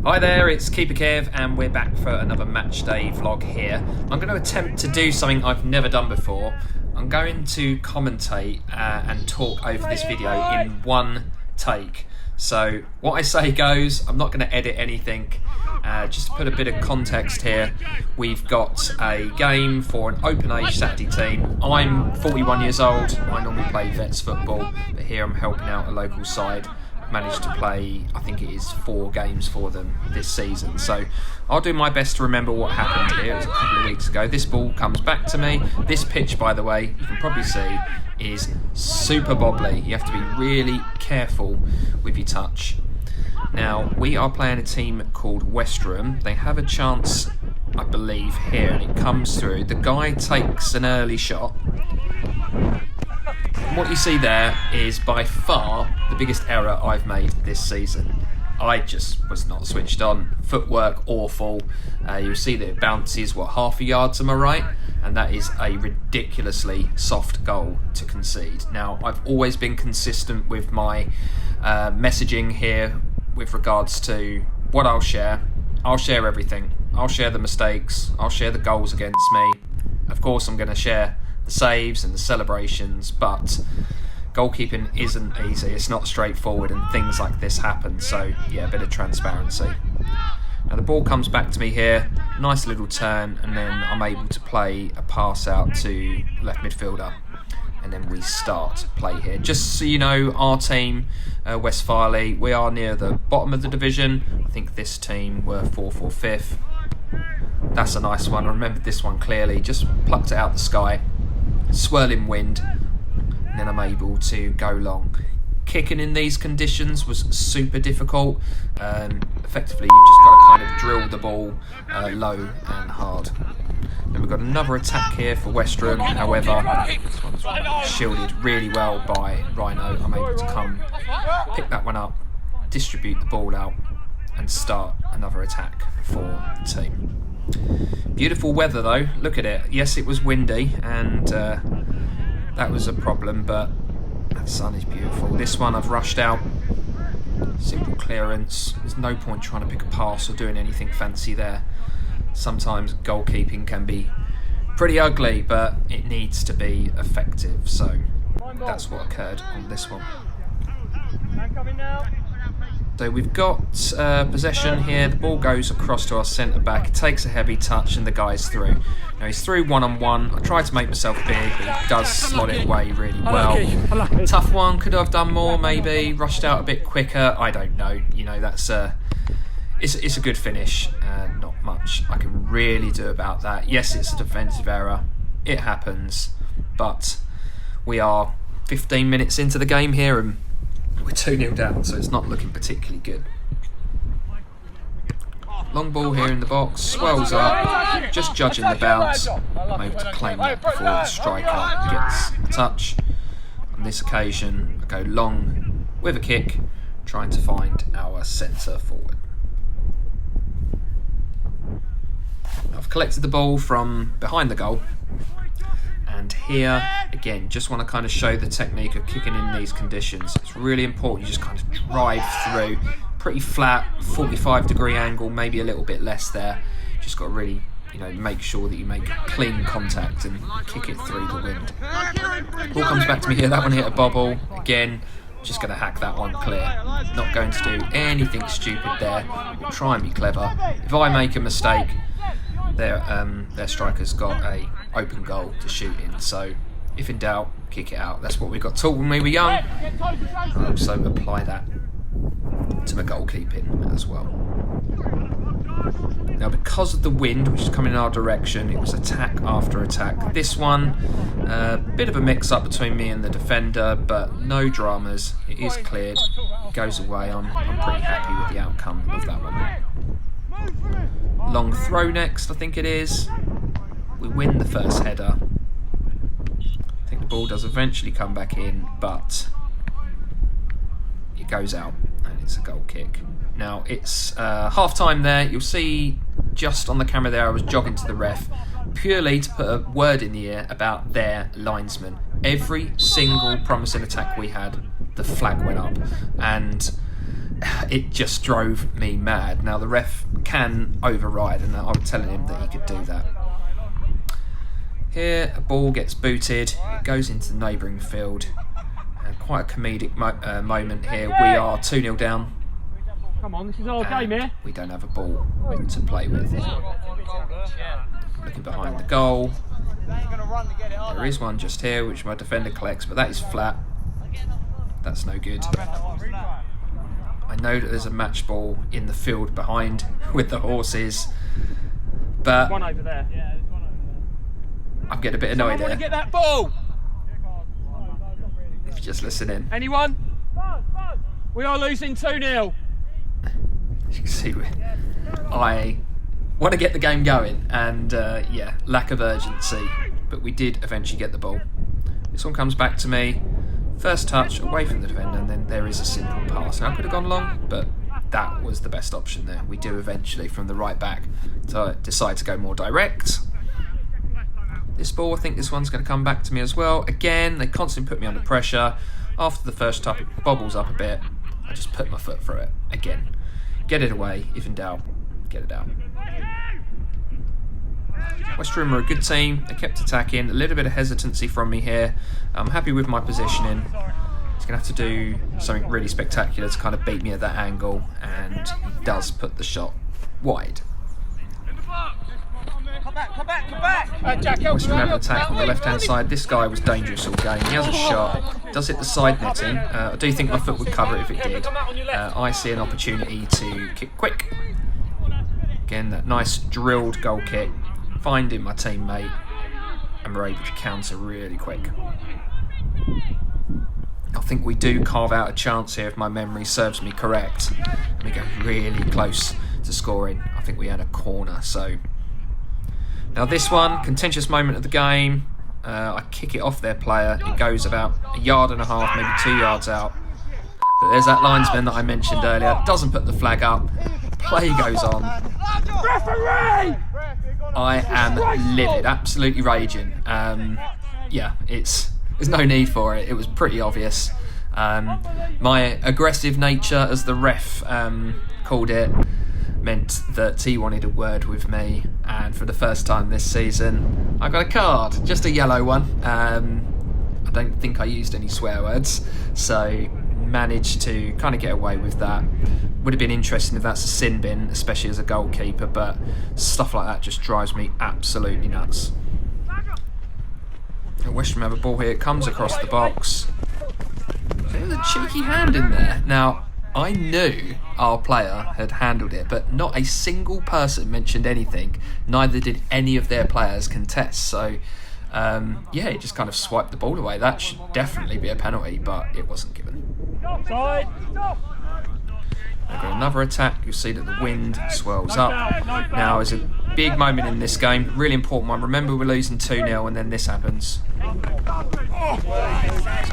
Hi there, it's KeeperKev and we're back for another match day vlog here. I'm going to attempt to do something I've never done before. I'm going to commentate and talk over this video in one take. So what I say goes, I'm not going to edit anything. Just to put a bit of context here, we've got a game for an open age Saturday team. I'm 41 years old, I normally play vets football, but here I'm helping out a local side. Managed to play, I think it is 4 games for them this season, so I'll do my best to remember what happened here. It was a couple of weeks ago. This ball comes back to me. This pitch, by the way, you can probably see is super bobbly. You have to be really careful with your touch. Now we are playing a team called Westrum. They have a chance, I believe, here, and it comes through. The guy takes an early shot. What you see there is by far the biggest error I've made this season. I just was not switched on. Footwork awful. You'll see that it bounces, half a yard to my right, and that is a ridiculously soft goal to concede. Now, I've always been consistent with my messaging here with regards to what I'll share. I'll share everything. I'll share the mistakes. I'll share the goals against me. Of course, I'm going to share the saves and the celebrations, but goalkeeping isn't easy. It's not straightforward, and things like this happen. So yeah, a bit of transparency. Now the ball comes back to me here, nice little turn, and then I'm able to play a pass out to left midfielder, and then we start play here. Just so you know, our team, West Farley, we are near the bottom of the division. I think this team were 4th or 5th. That's a nice one. I remember this one clearly. Just plucked it out the sky. Swirling wind, and then I'm able to go long. Kicking in these conditions was super difficult. Effectively, you've just got to kind of drill the ball low and hard. Then we've got another attack here for Westrum. However, this one's shielded really well by Rhino. I'm able to come, pick that one up, distribute the ball out, and start another attack for the team. Beautiful weather though, look at it. Yes, it was windy, and that was a problem, but that sun is beautiful. This one I've rushed out, simple clearance. There's no point trying to pick a pass or doing anything fancy there. Sometimes goalkeeping can be pretty ugly, but it needs to be effective, so that's what occurred on this one. So we've got possession here. The ball goes across to our centre back. It takes a heavy touch and the guy's through. Now he's through one-on-one. I tried to make myself big, but he does slot it away really well. Tough one. Could have done more maybe. Rushed out a bit quicker. I don't know. You know, that's it's a good finish. Not much I can really do about that. Yes, it's a defensive error. It happens. But we are 15 minutes into the game here, and we're 2-0 down, so it's not looking particularly good. Long ball here in the box, swells up, just judging the bounce. I'm able to claim that before the striker gets a touch. On this occasion, I go long with a kick, trying to find our centre forward. I've collected the ball from behind the goal. And here, again, just want to kind of show the technique of kicking in these conditions. It's really important. You just kind of drive through, pretty flat, 45-degree angle, maybe a little bit less there. Just got to really, make sure that you make clean contact and kick it through the wind. Ball comes back to me here. That one hit a bobble. Again, just going to hack that one clear. Not going to do anything stupid there. We'll try and be clever. If I make a mistake, their striker's got a open goal to shoot in, so if in doubt, kick it out. That's what we got taught when we were young. I also apply that to my goalkeeping as well. Now, because of the wind which is coming in our direction, it was attack after attack. This one, a bit of a mix-up between me and the defender, but no dramas. It is cleared, it goes away. I'm pretty happy with the outcome of that one. Long throw next, I think it is. We win the first header. I think the ball does eventually come back in, but it goes out and it's a goal kick. Now it's half time there. You'll see just on the camera there I was jogging to the ref purely to put a word in the ear about their linesman. Every single promising attack we had, the flag went up, and it just drove me mad. Now the ref can override, and I was telling him that he could do that. Here, a ball gets booted, it goes into the neighbouring field, and quite a comedic moment here. We are 2-0 down. Come on, this is our game here. We don't have a ball to play with. Looking behind the goal. There is one just here, which my defender collects, but that is flat. That's no good. I know that there's a match ball in the field behind with the horses, but one over there. I'm getting a bit annoyed here. Want to get that ball? If you just listen in. Anyone? We are losing 2-0. As you can see, I want to get the game going, and yeah, lack of urgency, but we did eventually get the ball. This one comes back to me. First touch away from the defender, and then there is a simple pass. Now I could have gone long, but that was the best option there. We do eventually, from the right back, to decide to go more direct. This ball, I think this one's going to come back to me as well. Again, they constantly put me under pressure. After the first touch, it bobbles up a bit. I just put my foot through it. Again, get it away. If in doubt, get it out. West Brom are a good team. They kept attacking. A little bit of hesitancy from me here. I'm happy with my positioning. He's going to have to do something really spectacular to kind of beat me at that angle, and he does put the shot wide. Come back! Jack, West Brom have an attack on the left-hand side. This guy was dangerous all game. He has a shot. Does hit the side netting. I do think my foot would cover it if it did. I see an opportunity to kick quick. Again, that nice drilled goal kick. Finding my teammate, and we're able to counter really quick. I think we do carve out a chance here if my memory serves me correct. We go really close to scoring. I think we had a corner. So now this one, contentious moment of the game. I kick it off their player. It goes about 1.5 yards, maybe 2 yards out. But there's that linesman that I mentioned earlier. Doesn't put the flag up. Play goes on. Referee! I am livid, absolutely raging. Yeah, there's no need for it. It was pretty obvious. My aggressive nature, as the ref called it, meant that he wanted a word with me, and for the first time this season, I got a card, just a yellow one. I don't think I used any swear words, so managed to kind of get away with that. Would have been interesting if that's a sin bin, especially as a goalkeeper, but stuff like that just drives me absolutely nuts. West Brom have a ball here, it comes across the box. There's a cheeky hand in there. Now, I knew our player had handled it, but not a single person mentioned anything. Neither did any of their players contest. So, yeah, he just kind of swiped the ball away. That should definitely be a penalty, but it wasn't given. I've got another attack. You'll see that the wind swirls up. Now is a big moment in this game, really important one. Remember, we're losing 2-0 and then this happens. So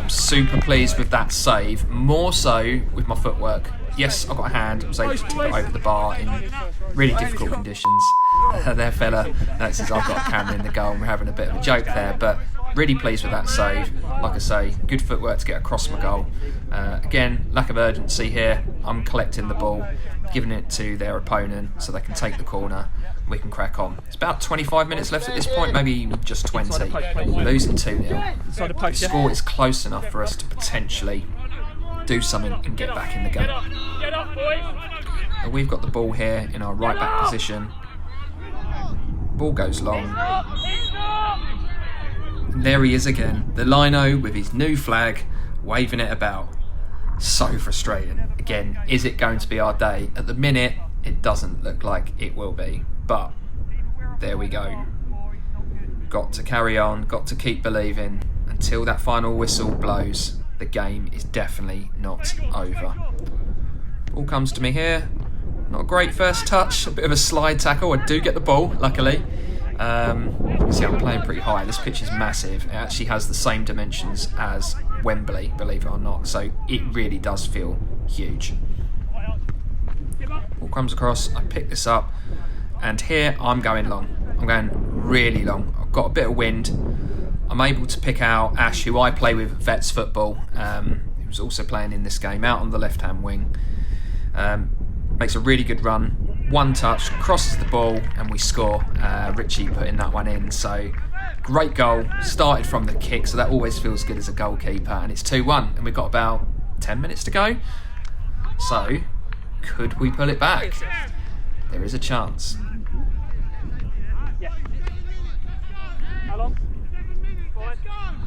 I'm super pleased with that save, more so with my footwork. Yes, I got a hand, I was able to tip it over the bar in really difficult conditions. There fella notices I've got a camera in the goal and we're having a bit of a joke there, but really pleased with that save. Like I say, good footwork to get across my goal. Again, lack of urgency here. I'm collecting the ball, giving it to their opponent so they can take the corner. We can crack on. It's about 25 minutes left at this point, maybe just 20. We're losing 2-0. The score is close enough for us to potentially do something and get back in the game. Now we've got the ball here in our right back position. Ball goes long. And there he is again, the lino with his new flag, waving it about. So frustrating. Again, is it going to be our day? At the minute, it doesn't look like it will be. But there we go. Got to carry on, got to keep believing until that final whistle blows. The game is definitely not over. Ball comes to me here. Not a great first touch, a bit of a slide tackle. I do get the ball, luckily. You can see I'm playing pretty high. This pitch is massive. It actually has the same dimensions as Wembley, believe it or not. So it really does feel huge. Ball comes across, I pick this up, and here I'm going long. I'm going really long. I've got a bit of wind. I'm able to pick out Ash, who I play with Vets Football. He was also playing in this game, out on the left-hand wing. Makes a really good run, one touch, crosses the ball, and we score. Richie putting that one in. So great goal, started from the kick, so that always feels good as a goalkeeper. And it's 2-1, and we've got about 10 minutes to go. So could we pull it back? There is a chance. How long?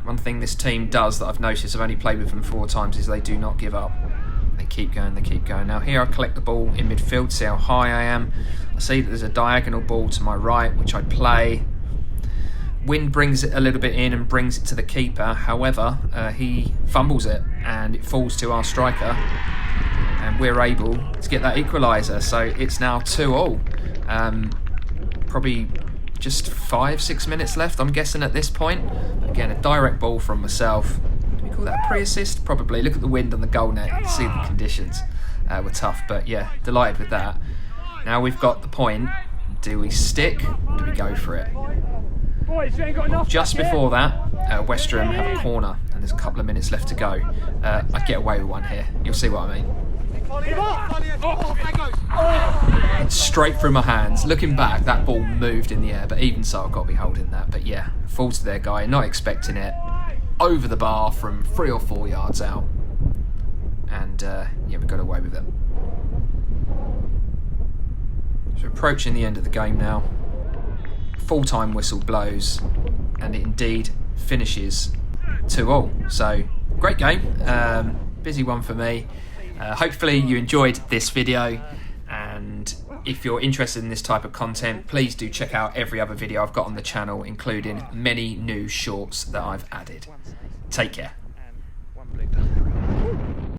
One thing this team does that I've noticed, I've only played with them 4 times, is they do not give up. They keep going, they keep going. Now here I collect the ball in midfield, see how high I am. I see that there's a diagonal ball to my right, which I play. Wind brings it a little bit in and brings it to the keeper. However, he fumbles it and it falls to our striker. And we're able to get that equaliser. So it's now 2-2. Probably just 5-6 minutes left, I'm guessing, at this point. Again, a direct ball from myself. Do we call that a pre-assist? Probably. Look at the wind on the goal net. You can see the conditions were tough. But yeah, delighted with that. Now we've got the point. Do we stick? Or do we go for it? Boys, you ain't got enough. Just before that, West Ham have a corner, and there's a couple of minutes left to go. I get away with one here. You'll see what I mean. Straight through my hands. Looking back, that ball moved in the air, but even so, I've got to be holding that. But yeah, falls to their guy, not expecting it. Over the bar from 3 or 4 yards out. And yeah, we got away with it. So approaching the end of the game now. Full-time whistle blows, and it indeed finishes 2-2. So great game, busy one for me. Hopefully you enjoyed this video, and if you're interested in this type of content, please do check out every other video I've got on the channel, including many new shorts that I've added. Take care.